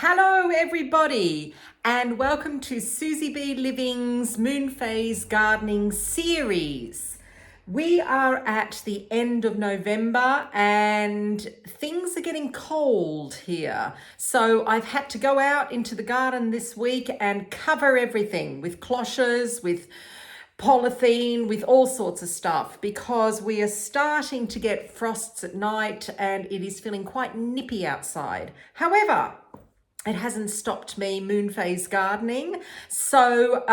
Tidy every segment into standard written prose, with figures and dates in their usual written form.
Hello everybody and welcome to SusyBLiving's Moonphase Gardening series. We are at the end of November and things are getting cold here. So I've had to go out into the garden this week and cover everything with cloches, with polythene, with all sorts of stuff because we are starting to get frosts at night and it is feeling quite nippy outside. However, it hasn't stopped me Moonphase gardening. So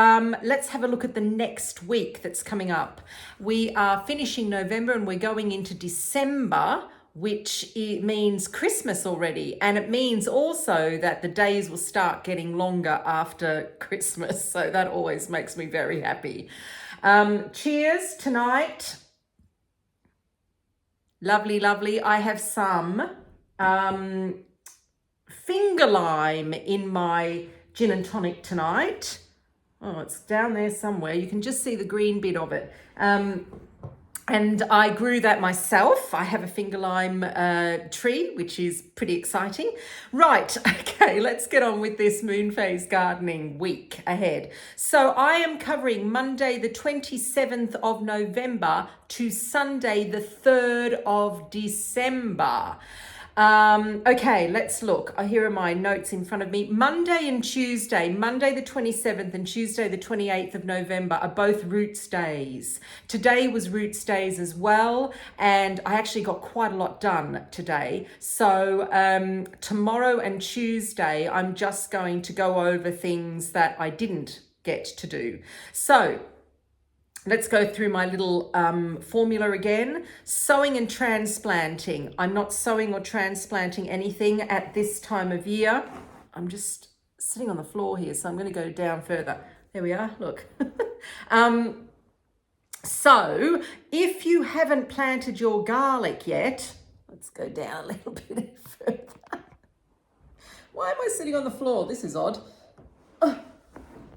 let's have a look at the next week that's coming up. We are finishing November and we're going into December, which means Christmas already. And it means also that the days will start getting longer after Christmas. So that always makes me very happy. Cheers tonight. Lovely, lovely. I have some finger lime in my gin and tonic tonight. Oh, it's down there somewhere. You can just see the green bit of it. And I grew that myself. I have a finger lime tree, which is pretty exciting. Right, okay, let's get on with this Moonphase gardening week ahead. So I am covering Monday the 27th of November to Sunday the 3rd of December. Okay, let's look. Here are my notes in front of me. Monday and Tuesday, Monday the 27th and Tuesday the 28th of November are both roots days. Today was roots days as well, and I actually got quite a lot done today. So tomorrow and Tuesday, I'm just going to go over things that I didn't get to do. So let's go through my little formula again. Sowing and transplanting. I'm not sowing or transplanting anything at this time of year. I'm just sitting on the floor here, so I'm going to go down further. There we are, look. So if you haven't planted your garlic yet, let's go down a little bit further. Why am I sitting on the floor? This is odd.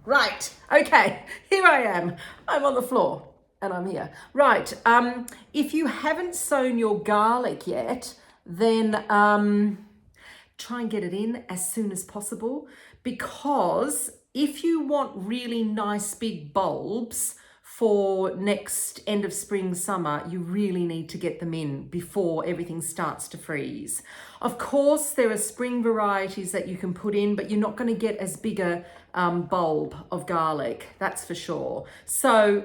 Right, okay, here I am. I'm on the floor and I'm here. Right, if you haven't sown your garlic yet, then try and get it in as soon as possible, because if you want really nice big bulbs for next end of spring, summer, you really need to get them in before everything starts to freeze. Of course, there are spring varieties that you can put in, but you're not going to get as big a bulb of garlic, that's for sure. So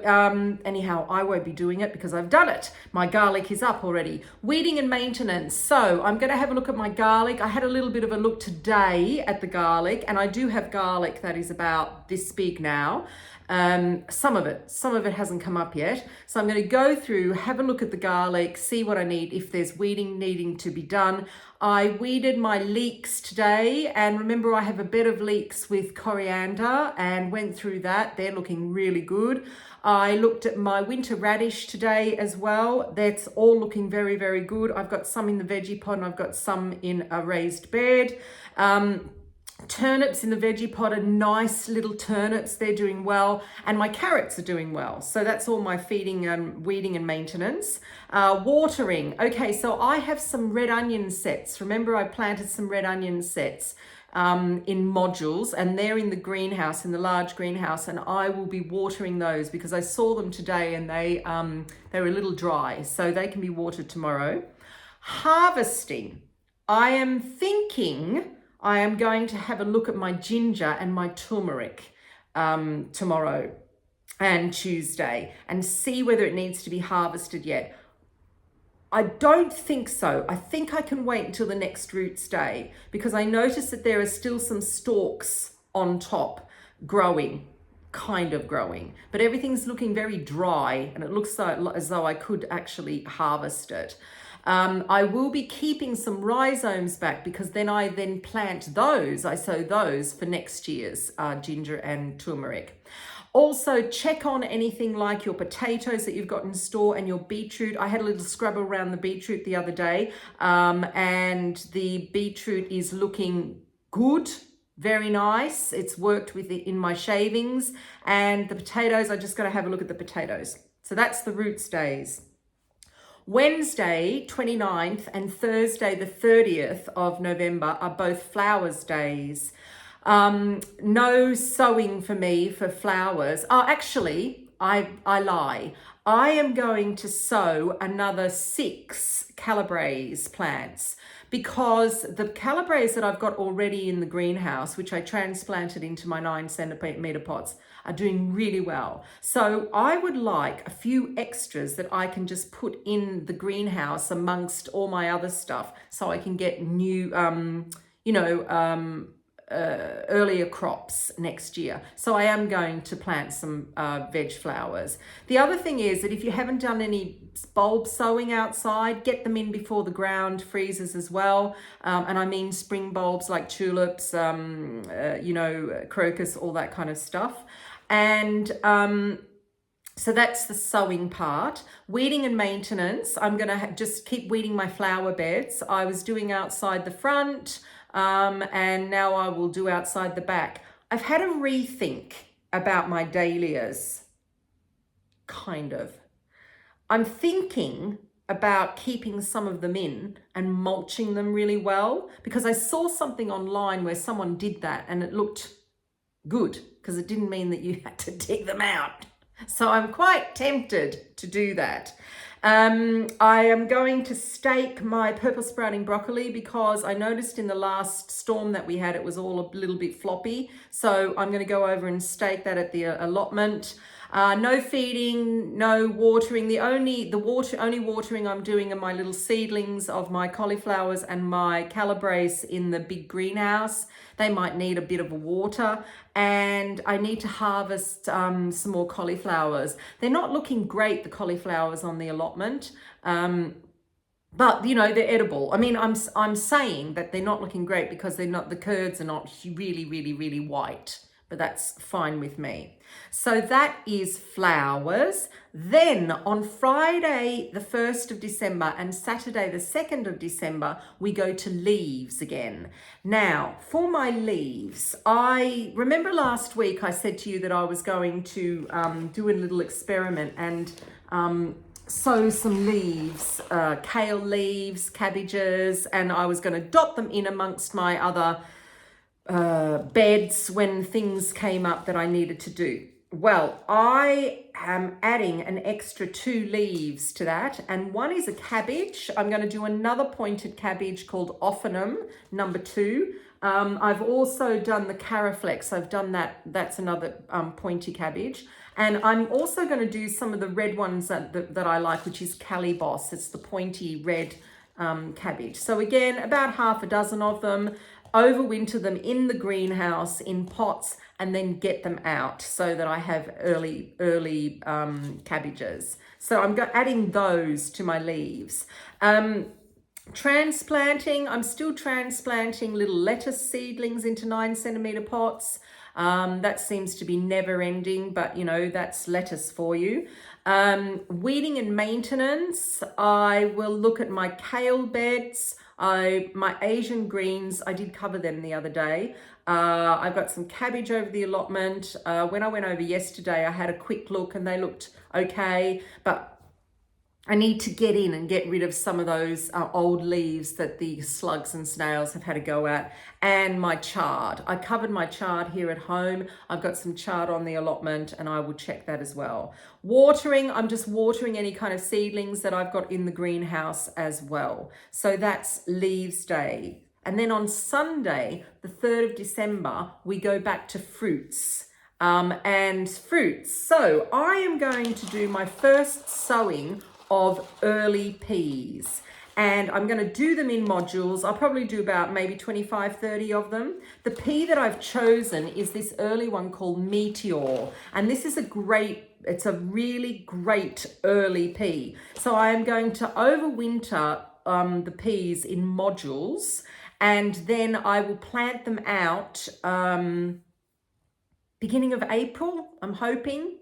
anyhow, I won't be doing it because I've done it. My garlic is up already. Weeding and maintenance. So I'm going to have a look at my garlic. I had a little bit of a look today at the garlic, and I do have garlic that is about this big now. Some of it hasn't come up yet. So I'm going to go through, have a look at the garlic, see what I need, if there's weeding needing to be done. I weeded my leeks today, and remember I have a bed of leeks with coriander and went through that. They're looking really good. I looked at my winter radish today as well. That's all looking very, very good. I've got some in the veggie pot and I've got some in a raised bed. Turnips in the veggie pot are nice little turnips. They're doing well, and my carrots are doing well. So that's all my feeding and weeding and maintenance. Watering. Okay, so I have some red onion sets. Remember, I planted some red onion sets in modules, and they're in the greenhouse, in the large greenhouse, and I will be watering those because I saw them today and they were a little dry, so they can be watered tomorrow. Harvesting. I am thinking I am going to have a look at my ginger and my turmeric tomorrow and Tuesday and see whether it needs to be harvested yet. I don't think so. I think I can wait until the next roots day because I noticed that there are still some stalks on top growing, kind of growing, but everything's looking very dry and it looks as though I could actually harvest it. I will be keeping some rhizomes back because then I plant those. I sow those for next year's ginger and turmeric. Also, check on anything like your potatoes that you've got in store and your beetroot. I had a little scrub around the beetroot the other day, and the beetroot is looking good. Very nice. It's worked with it in my shavings. And the potatoes, I just got to have a look at the potatoes. So that's the roots days. Wednesday, 29th, and Thursday, the 30th of November are both flowers days. No sowing for me for flowers. Oh, actually, I lie. I am going to sow another 6 Calabrese plants because the Calabrese that I've got already in the greenhouse, which I transplanted into my 9 centimeter pots, are doing really well. So I would like a few extras that I can just put in the greenhouse amongst all my other stuff so I can get new, earlier crops next year. So I am going to plant some veg flowers. The other thing is that if you haven't done any bulb sowing outside, get them in before the ground freezes as well. And I mean spring bulbs like tulips, crocus, all that kind of stuff. And so that's the sowing part. Weeding and maintenance, I'm going to just keep weeding my flower beds. I was doing outside the front, and now I will do outside the back. I've had a rethink about my dahlias, kind of. I'm thinking about keeping some of them in and mulching them really well, because I saw something online where someone did that and it looked good because it didn't mean that you had to dig them out. So I'm quite tempted to do that. I am going to stake my purple sprouting broccoli because I noticed in the last storm that we had, it was all a little bit floppy. So I'm going to go over and stake that at the allotment. No feeding, no watering. The only watering I'm doing are my little seedlings of my cauliflowers and my calabrese in the big greenhouse. They might need a bit of water, and I need to harvest some more cauliflowers. They're not looking great, the cauliflowers on the allotment, but they're edible. I mean, I'm saying that they're not looking great because the curds are not really, really, really white. But that's fine with me. So that is flowers. Then on Friday, the 1st of December and Saturday, the 2nd of December, we go to leaves again. Now, for my leaves, I remember last week I said to you that I was going to do a little experiment and sow some leaves, kale leaves, cabbages, and I was going to dot them in amongst my other beds when things came up that I needed to do. Well, I am adding an extra 2 leaves to that, and one is a cabbage. I'm going to do another pointed cabbage called Ophanum, number 2. I've also done the Caraflex. I've done that. That's another pointy cabbage. And I'm also going to do some of the red ones that I like, which is Calibos. It's the pointy red cabbage. So again, about half a dozen of them. Overwinter them in the greenhouse in pots and then get them out so that I have early cabbages. So I'm adding those to my leaves. Transplanting, I'm still transplanting little lettuce seedlings into 9 centimeter pots. That seems to be never ending, but that's lettuce for you. Weeding and maintenance, I will look at my kale beds. My Asian greens, I did cover them the other day. I've got some cabbage over the allotment. When I went over yesterday, I had a quick look and they looked okay, but I need to get in and get rid of some of those old leaves that the slugs and snails have had a go at. And my chard. I covered my chard here at home. I've got some chard on the allotment and I will check that as well. Watering, I'm just watering any kind of seedlings that I've got in the greenhouse as well. So that's Leaves Day. And then on Sunday, the 3rd of December, we go back to fruits. And fruits. So I am going to do my first sowing of early peas, and I'm going to do them in modules. I'll probably do about maybe 25-30 of them. The pea that I've chosen is this early one called Meteor, and this is it's a really great early pea. So I am going to overwinter the peas in modules, and then I will plant them out beginning of April, I'm hoping.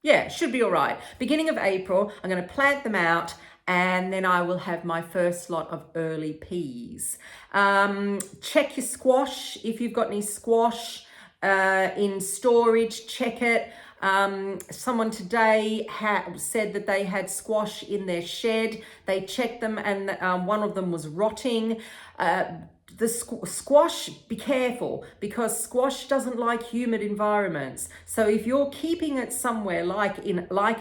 Yeah, should be all right. Beginning of April, I'm going to plant them out and then I will have my first lot of early peas. Check your squash. If you've got any squash in storage, check it. Someone today said that they had squash in their shed. They checked them and one of them was rotting. The squash, be careful, because squash doesn't like humid environments. So if you're keeping it somewhere like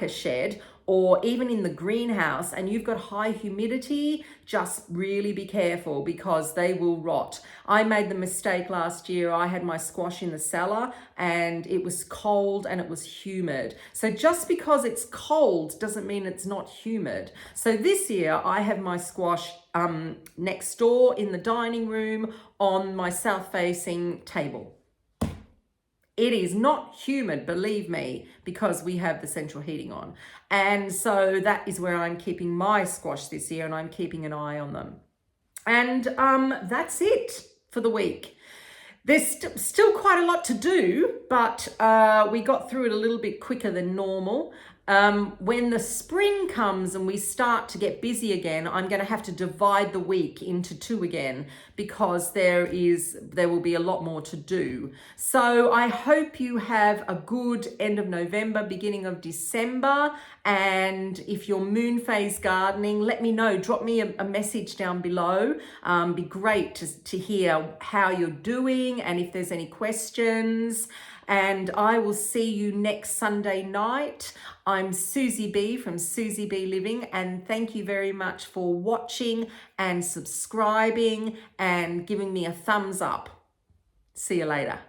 a shed or even in the greenhouse and you've got high humidity, just really be careful because they will rot. I made the mistake last year. I had my squash in the cellar and it was cold and it was humid. So just because it's cold doesn't mean it's not humid. So this year I have my squash next door in the dining room on my south facing table. It is not humid, believe me, because we have the central heating on. And so that is where I'm keeping my squash this year, and I'm keeping an eye on them. And that's it for the week. There's still quite a lot to do, but we got through it a little bit quicker than normal. When the spring comes and we start to get busy again, I'm going to have to divide the week into 2 again because there will be a lot more to do. So I hope you have a good end of November, beginning of December. And if you're Moonphase Gardening, let me know. Drop me a message down below. Be great to hear how you're doing and if there's any questions. And I will see you next Sunday night. I'm Susie B from SusyBLiving, and thank you very much for watching and subscribing and giving me a thumbs up. See you later.